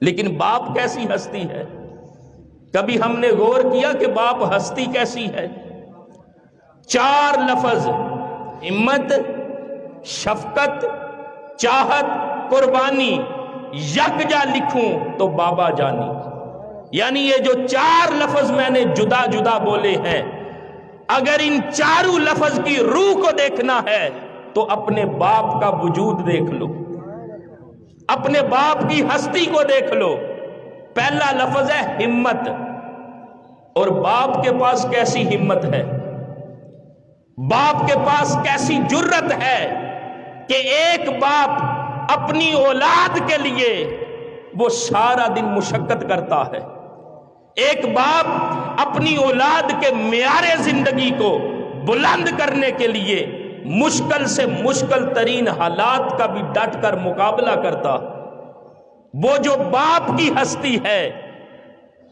لیکن باپ کیسی ہستی ہے؟ کبھی ہم نے غور کیا کہ باپ ہستی کیسی ہے؟ 4 لفظ ہمت، شفقت، چاہت، قربانی یکجا لکھوں تو بابا جانی، یعنی یہ جو 4 لفظ میں نے جدا جدا بولے ہیں، اگر ان 4 لفظ کی روح کو دیکھنا ہے تو اپنے باپ کا وجود دیکھ لو، اپنے باپ کی ہستی کو دیکھ لو۔ پہلا لفظ ہے ہمت، اور باپ کے پاس کیسی ہمت ہے، باپ کے پاس کیسی جرت ہے کہ ایک باپ اپنی اولاد کے لیے وہ سارا دن مشقت کرتا ہے، ایک باپ اپنی اولاد کے معیار زندگی کو بلند کرنے کے لیے مشکل سے مشکل ترین حالات کا بھی ڈٹ کر مقابلہ کرتا۔ وہ جو باپ کی ہستی ہے،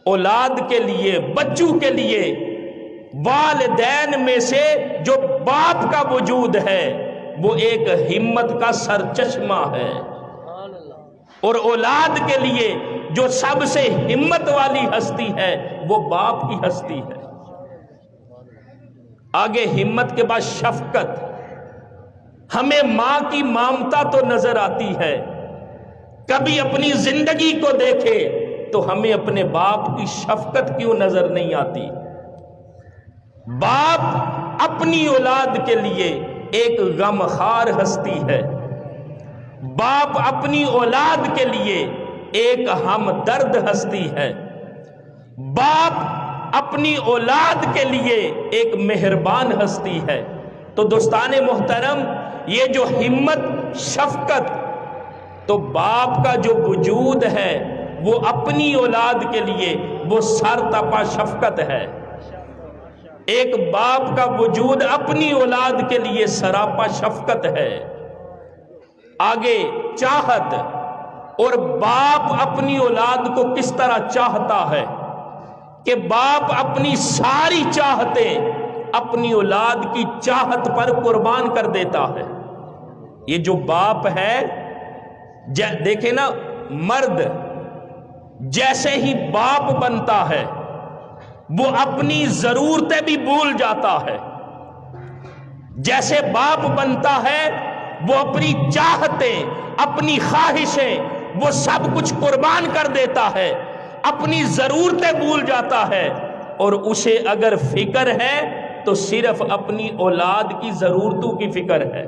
اولاد کے لیے، بچوں کے لیے، والدین میں سے جو باپ کا وجود ہے وہ ایک ہمت کا سرچشمہ ہے، اور اولاد کے لیے جو سب سے ہمت والی ہستی ہے وہ باپ کی ہستی ہے۔ آگے ہمت کے بعد شفقت۔ ہمیں ماں کی ممتا تو نظر آتی ہے، کبھی اپنی زندگی کو دیکھے تو ہمیں اپنے باپ کی شفقت کیوں نظر نہیں آتی؟ باپ اپنی اولاد کے لیے ایک غمخوار ہستی ہے، باپ اپنی اولاد کے لیے ایک ہمدرد ہستی ہے، باپ اپنی اولاد کے لیے ایک مہربان ہستی ہے۔ تو دوستان محترم، یہ جو ہمت، شفقت، تو باپ کا جو وجود ہے وہ اپنی اولاد کے لیے وہ سر تپا شفقت ہے، ایک باپ کا وجود اپنی اولاد کے لیے سراپا شفقت ہے۔ آگے چاہت، اور باپ اپنی اولاد کو کس طرح چاہتا ہے کہ باپ اپنی ساری چاہتیں اپنی اولاد کی چاہت پر قربان کر دیتا ہے۔ یہ جو باپ ہے، دیکھیں نا، مرد جیسے ہی باپ بنتا ہے وہ اپنی ضرورتیں بھی بھول جاتا ہے، جیسے باپ بنتا ہے وہ اپنی چاہتیں، اپنی خواہشیں، وہ سب کچھ قربان کر دیتا ہے، اپنی ضرورتیں بھول جاتا ہے، اور اسے اگر فکر ہے تو صرف اپنی اولاد کی ضرورتوں کی فکر ہے۔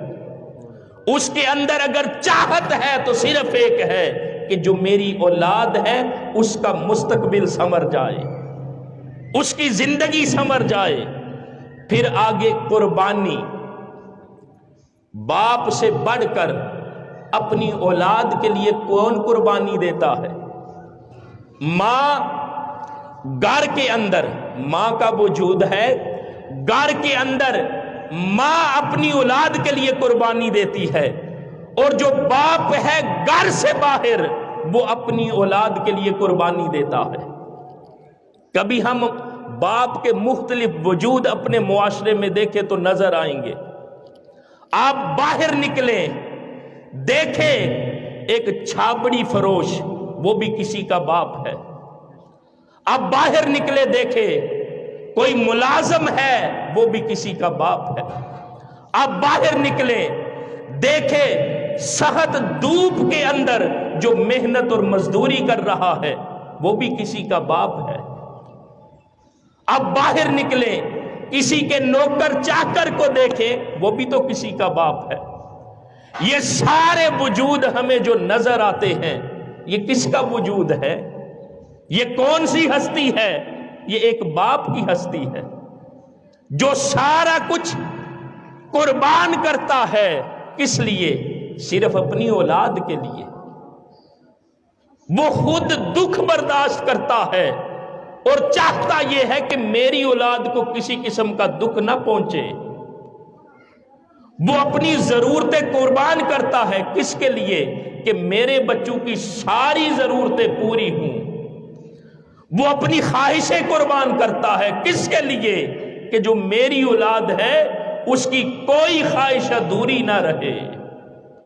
اس کے اندر اگر چاہت ہے تو صرف ایک ہے کہ جو میری اولاد ہے اس کا مستقبل سنور جائے، اس کی زندگی سنور جائے۔ پھر آگے قربانی، باپ سے بڑھ کر اپنی اولاد کے لیے کون قربانی دیتا ہے؟ ماں گھر کے اندر، ماں کا وجود ہے گھر کے اندر، ماں اپنی اولاد کے لیے قربانی دیتی ہے، اور جو باپ ہے گھر سے باہر وہ اپنی اولاد کے لیے قربانی دیتا ہے۔ کبھی ہم باپ کے مختلف وجود اپنے معاشرے میں دیکھیں تو نظر آئیں گے۔ آپ باہر نکلیں، دیکھیں ایک چھاپڑی فروش، وہ بھی کسی کا باپ ہے۔ آپ باہر نکلے، دیکھیں کوئی ملازم ہے، وہ بھی کسی کا باپ ہے۔ آپ باہر نکلیں، دیکھیں سخت دھوپ کے اندر جو محنت اور مزدوری کر رہا ہے وہ بھی کسی کا باپ ہے۔ آپ باہر نکلیں، کسی کے نوکر چاکر کو دیکھیں، وہ بھی تو کسی کا باپ ہے۔ یہ سارے وجود ہمیں جو نظر آتے ہیں یہ کس کا وجود ہے؟ یہ کون سی ہستی ہے؟ یہ ایک باپ کی ہستی ہے جو سارا کچھ قربان کرتا ہے۔ کس لیے؟ صرف اپنی اولاد کے لیے۔ وہ خود دکھ برداشت کرتا ہے اور چاہتا یہ ہے کہ میری اولاد کو کسی قسم کا دکھ نہ پہنچے۔ وہ اپنی ضرورتیں قربان کرتا ہے، کس کے لیے؟ کہ میرے بچوں کی ساری ضرورتیں پوری ہوں۔ وہ اپنی خواہشیں قربان کرتا ہے، کس کے لیے؟ کہ جو میری اولاد ہے اس کی کوئی خواہش ادھوری نہ رہے۔